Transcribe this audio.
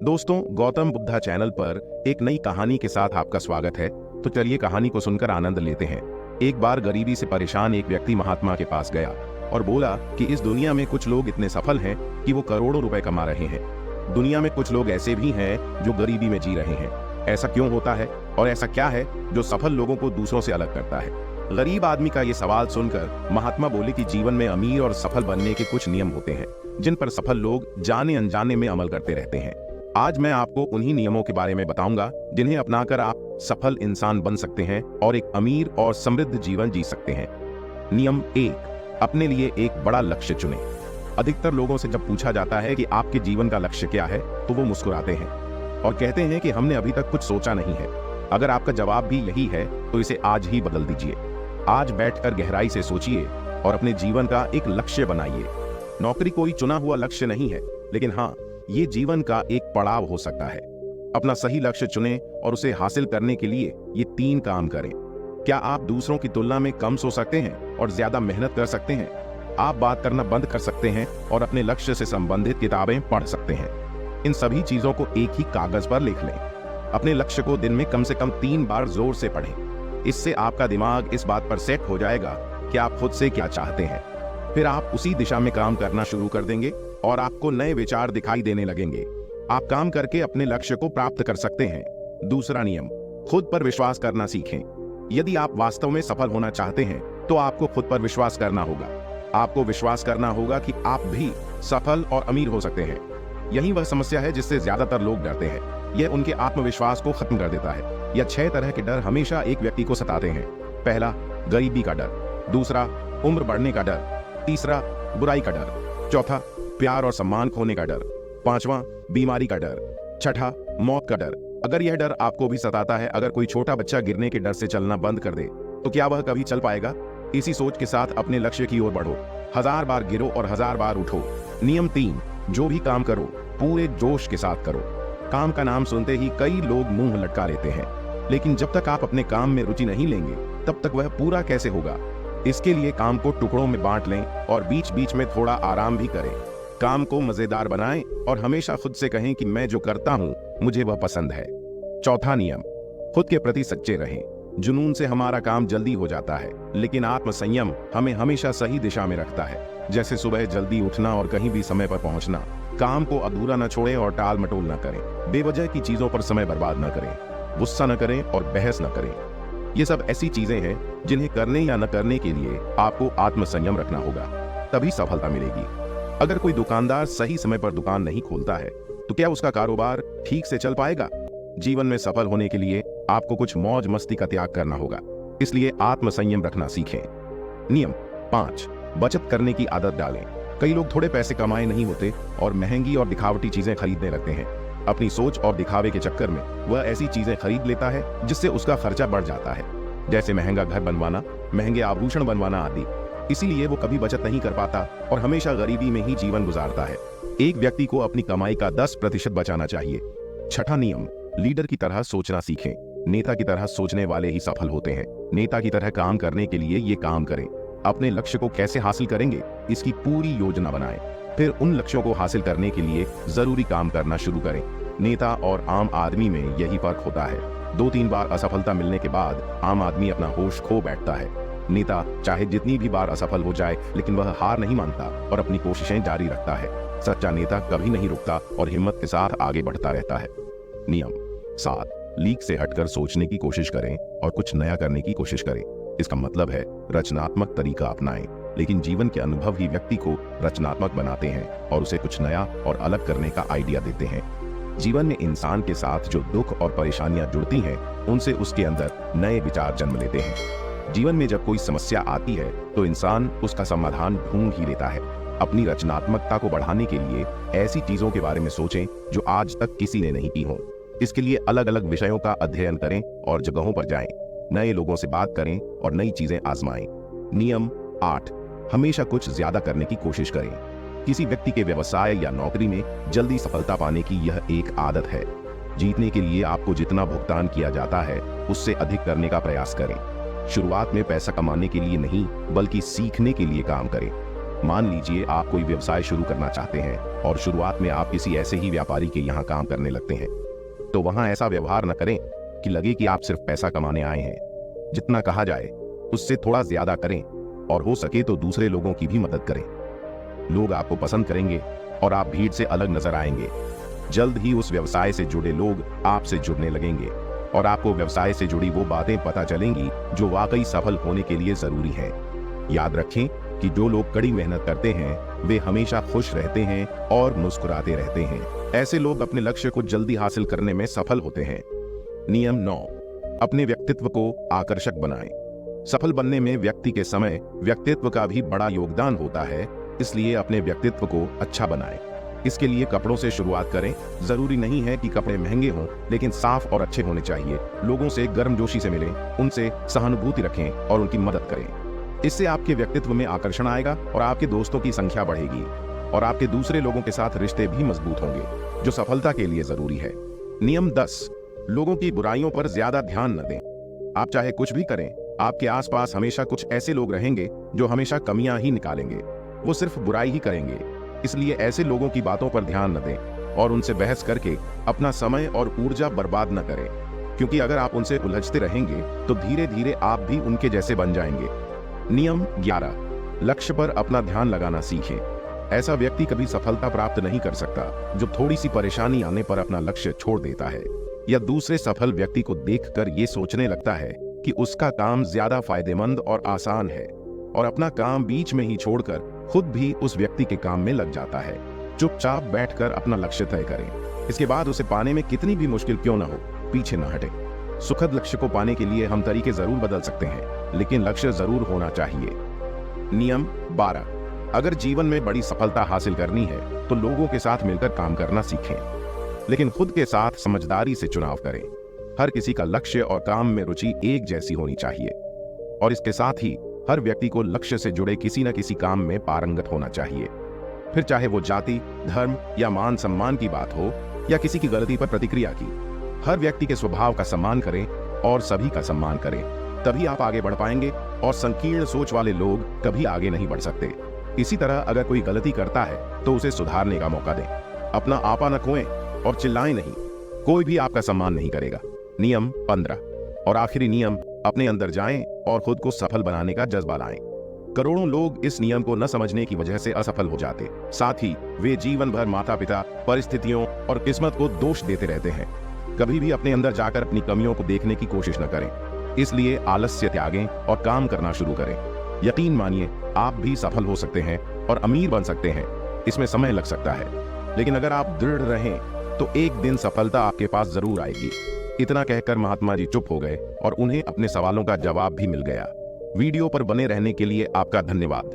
दोस्तों, गौतम बुद्धा चैनल पर एक नई कहानी के साथ आपका स्वागत है। तो चलिए कहानी को सुनकर आनंद लेते हैं। एक बार गरीबी से परेशान एक व्यक्ति महात्मा के पास गया और बोला कि इस दुनिया में कुछ लोग इतने सफल हैं कि वो करोड़ों रुपए कमा रहे हैं। दुनिया में कुछ लोग ऐसे भी हैं जो गरीबी में जी रहे हैं। ऐसा क्यों होता है और ऐसा क्या है जो सफल लोगों को दूसरों से अलग करता है? गरीब आदमी का ये सवाल सुनकर महात्मा बोले कि जीवन में अमीर और सफल बनने के कुछ नियम होते हैं जिन पर सफल लोग जाने अनजाने में अमल करते रहते हैं। आज मैं आपको उन्हीं नियमों के बारे में बताऊंगा जिन्हें अपनाकर आप सफल इंसान बन सकते हैं और एक अमीर और समृद्ध जीवन जी सकते हैं। नियम 1, अपने लिए एक बड़ा लक्ष्य चुनें। अधिकतर लोगों से जब पूछा जाता है कि आपके जीवन का लक्ष्य क्या है तो वो मुस्कुराते हैं और कहते हैं कि हमने अभी तक कुछ सोचा नहीं है। अगर आपका जवाब भी यही है तो इसे आज ही बदल दीजिए। आज बैठकर गहराई से सोचिए और अपने जीवन का एक लक्ष्य बनाइए। नौकरी कोई चुना हुआ लक्ष्य नहीं है, लेकिन हाँ, ये जीवन का एक पड़ाव हो सकता है। अपना सही लक्ष्य चुनें और उसे हासिल करने के लिए ये 3 काम करें। क्या आप दूसरों की तुलना में कम सो सकते हैं और ज्यादा मेहनत कर सकते हैं? आप बात करना बंद कर सकते हैं और अपने लक्ष्य से संबंधित किताबें पढ़ सकते हैं। इन सभी चीजों को एक ही कागज पर लिख लें। अपने लक्ष्य को दिन में कम से कम 3 बार जोर से पढ़ें। इससे आपका दिमाग इस बात पर सेट हो जाएगा कि आप खुद से क्या चाहते हैं। फिर आप उसी दिशा में काम करना शुरू कर देंगे और आपको नए विचार दिखाई देने लगेंगे। आप काम करके अपने लक्ष्य को प्राप्त कर सकते हैं। दूसरा नियम, खुद पर विश्वास करना सीखें। यदि आप वास्तव में सफल होना चाहते हैं तो आपको खुद पर विश्वास करना होगा। आपको विश्वास करना होगा कि आप भी सफल और अमीर हो सकते हैं। यही वह समस्या है जिससे ज्यादातर लोग डरते हैं। यह उनके आत्मविश्वास को खत्म कर देता है। यह 6 तरह के डर हमेशा एक व्यक्ति को सताते हैं। पहला, गरीबी का डर। दूसरा, उम्र बढ़ने का डर। तीसरा, बुराई का डर। चौथा, प्यार और सम्मान खोने का डर। 5वां, बीमारी का डर। छठा, मौत का डर। अगर यह डर आपको भी सताता है, अगर कोई छोटा बच्चा गिरने के डर से चलना बंद कर दे तो क्या वह कभी चल पाएगा? इसी सोच के साथ अपने लक्ष्य की ओर बढ़ो। 1000 बार गिरो और 1000 बार उठो। नियम 3, जो भी काम करो पूरे जोश के साथ करो। काम का नाम सुनते ही कई लोग मुंह लटका लेते हैं, लेकिन जब तक आप अपने काम में रुचि नहीं लेंगे तब तक वह पूरा कैसे होगा? इसके लिए काम को टुकड़ों में बांट लें और बीच बीच में थोड़ा आराम भी करें। काम को मजेदार बनाएं और हमेशा खुद से कहें कि मैं जो करता हूं मुझे वह पसंद है। चौथा नियम, खुद के प्रति सच्चे रहें। जुनून से हमारा काम जल्दी हो जाता है, लेकिन आत्मसंयम हमें हमेशा सही दिशा में रखता है। जैसे सुबह जल्दी उठना और कहीं भी समय पर पहुंचना। काम को अधूरा न छोड़ें और टाल मटोल न करें। बेवजह की चीजों पर समय बर्बाद न करें। गुस्सा न करें और बहस न करें। ये सब ऐसी चीजें हैं जिन्हें करने या न करने के लिए आपको आत्मसंयम रखना होगा, तभी सफलता मिलेगी। अगर कोई दुकानदार सही समय पर दुकान नहीं खोलता है तो क्या उसका कारोबार ठीक से चल पाएगा? जीवन में सफल होने के लिए आपको कुछ मौज मस्ती का त्याग करना होगा, इसलिए आत्मसंयम रखना सीखें। नियम 5, बचत करने की आदत डालें। कई लोग थोड़े पैसे कमाए नहीं होते और महंगी और दिखावटी चीजें खरीदने लगते हैं। अपनी सोच और दिखावे के चक्कर में वह ऐसी चीजें खरीद लेता है जिससे उसका खर्चा बढ़ जाता है, जैसे महंगा घर बनवाना, महंगे आभूषण बनवाना आदि। इसीलिए वो कभी बचत नहीं कर पाता और हमेशा गरीबी में ही जीवन गुजारता है। एक व्यक्ति को अपनी कमाई का 10% बचाना चाहिए। छठा नियम, लीडर की तरह सोचना सीखें। नेता की तरह सोचने वाले ही सफल होते हैं। नेता की तरह काम करने के लिए ये काम करें। अपने लक्ष्य को कैसे हासिल करेंगे इसकी पूरी योजना बनाएं। फिर उन लक्ष्यों को हासिल करने के लिए जरूरी काम करना शुरू करें। नेता और आम आदमी में यही फर्क होता है। 2-3 बार असफलता मिलने के बाद आम आदमी अपना होश खो बैठता है। नेता चाहे जितनी भी बार असफल हो जाए, लेकिन वह हार नहीं मानता और अपनी कोशिशें जारी रखता है। सच्चा नेता कभी नहीं रुकता और हिम्मत के साथ आगे बढ़ता रहता है। नियम 7, लीक से हटकर सोचने की कोशिश करें और कुछ नया करने की कोशिश करें। इसका मतलब है रचनात्मक तरीका अपनाएं, लेकिन जीवन के अनुभव ही व्यक्ति को रचनात्मक बनाते हैं और उसे कुछ नया और अलग करने का आइडिया देते हैं। जीवन में इंसान के साथ जो दुख और परेशानियां जुड़ती हैं, उनसे उसके अंदर नए विचार जन्म लेते हैं। जीवन में जब कोई समस्या आती है तो इंसान उसका समाधान ढूंढ ही लेता है। अपनी रचनात्मकता को बढ़ाने के लिए ऐसी चीजों के बारे में सोचें जो आज तक किसी ने नहीं की हो। इसके लिए अलग अलग विषयों का अध्ययन करें और जगहों पर जाएं। नए लोगों से बात करें और नई चीजें आजमाएं। नियम 8, हमेशा कुछ ज्यादा करने की कोशिश करें। किसी व्यक्ति के व्यवसाय या नौकरी में जल्दी सफलता पाने की यह एक आदत है। जीतने के लिए आपको जितना भुगतान किया जाता है उससे अधिक करने का प्रयास करें। शुरुआत में पैसा कमाने के लिए नहीं, बल्कि सीखने के लिए काम करें। मान लीजिए आप कोई व्यवसाय शुरू करना चाहते हैं और शुरुआत में आप किसी ऐसे ही व्यापारी के यहाँ काम करने लगते हैं, तो वहां ऐसा व्यवहार न करें कि लगे कि आप सिर्फ पैसा कमाने आए हैं। जितना कहा जाए उससे थोड़ा ज्यादा करें और हो सके तो दूसरे लोगों की भी मदद करें। लोग आपको पसंद करेंगे और आप भीड़ से अलग नजर आएंगे। जल्द ही उस व्यवसाय से जुड़े लोग आपसे जुड़ने लगेंगे और आपको व्यवसाय से जुड़ी वो बातें पता चलेंगी जो वाकई सफल होने के लिए जरूरी है। याद रखें कि जो लोग कड़ी मेहनत करते हैं वे हमेशा खुश रहते हैं और मुस्कुराते रहते हैं। ऐसे लोग अपने लक्ष्य को जल्दी हासिल करने में सफल होते हैं। नियम 9, अपने व्यक्तित्व को आकर्षक बनाएं। सफल बनने में व्यक्ति के समय व्यक्तित्व का भी बड़ा योगदान होता है, इसलिए अपने व्यक्तित्व को अच्छा बनाएं। इसके लिए कपड़ों से शुरुआत करें। जरूरी नहीं है कि कपड़े महंगे हों, लेकिन साफ और अच्छे होने चाहिए। लोगों से गर्मजोशी से मिलें, उनसे सहानुभूति रखें और उनकी मदद करें। इससे आपके व्यक्तित्व में आकर्षण आएगा और आपके दोस्तों की संख्या बढ़ेगी और आपके दूसरे लोगों के साथ रिश्ते भी मजबूत होंगे, जो सफलता के लिए जरूरी है। नियम 10, लोगों की बुराइयों पर ज्यादा ध्यान न दें। आप चाहे कुछ भी करें, आपके आसपास हमेशा कुछ ऐसे लोग रहेंगे जो हमेशा कमियां ही निकालेंगे। वो सिर्फ बुराई ही करेंगे। इसलिए ऐसे लोगों की बातों पर ध्यान न दें और उनसे बहस करके अपना समय और ऊर्जा बर्बाद न करें, क्योंकि अगर आप उनसे उलझते रहेंगे तो धीरे धीरे आप भी उनके जैसे बन जाएंगे। नियम 11, लक्ष्य पर अपना ध्यान लगाना सीखें। ऐसा व्यक्ति कभी सफलता प्राप्त नहीं कर सकता जो थोड़ी सी परेशानी आने पर अपना लक्ष्य छोड़ देता है या दूसरे सफल व्यक्ति को देखकर ये सोचने लगता है कि उसका काम ज्यादा फायदेमंद और आसान है और अपना काम बीच में ही छोड़कर खुद भी उस व्यक्ति के काम में लग जाता है। चुपचाप बैठकर अपना लक्ष्य तय करें। इसके बाद उसे पाने में कितनी भी मुश्किल क्यों न हो, पीछे न हटें। सुखद लक्ष्य को पाने के लिए हम तरीके जरूर बदल सकते हैं, लेकिन लक्ष्य जरूर होना चाहिए। नियम 12, अगर जीवन में बड़ी सफलता हासिल करनी है तो लोगों के साथ मिलकर काम करना सीखें, लेकिन खुद के साथ समझदारी से चुनाव करें। हर किसी का लक्ष्य और काम में रुचि एक जैसी होनी चाहिए और इसके साथ ही हर व्यक्ति को लक्ष्य से जुड़े किसी न किसी काम में पारंगत होना चाहिए। फिर चाहे वो जाति, धर्म या मान सम्मान की बात हो या किसी की गलती पर प्रतिक्रिया की, हर व्यक्ति के स्वभाव का सम्मान करें और सभी का सम्मान करें। तभी आप आगे बढ़ पाएंगे और संकीर्ण सोच वाले लोग कभी आगे नहीं बढ़ सकते। इसी तरह अगर कोई गलती करता है तो उसे सुधारने का मौका दें। अपना आपा न खोएं और चिल्लाएं नहीं, कोई भी आपका सम्मान नहीं करेगा। नियम 15 और आखिरी नियम, अपने अंदर जाएं और खुद को सफल बनाने का जज्बा लाएं। करोड़ों लोग इस नियम को न समझने की वजह से असफल हो जाते। साथ ही वे जीवन भर माता पिता, परिस्थितियों और किस्मत को दोष देते रहते हैं। कभी भी अपने अंदर जाकर अपनी कमियों को देखने की कोशिश न करें। इसलिए आलस्य त्यागें और काम करना शुरू करें। यकीन मानिए, आप भी सफल हो सकते हैं और अमीर बन सकते हैं। इसमें समय लग सकता है, लेकिन अगर आप दृढ़ रहें तो एक दिन सफलता आपके पास जरूर आएगी। इतना कहकर महात्मा जी चुप हो गए और उन्हें अपने सवालों का जवाब भी मिल गया। वीडियो पर बने रहने के लिए आपका धन्यवाद।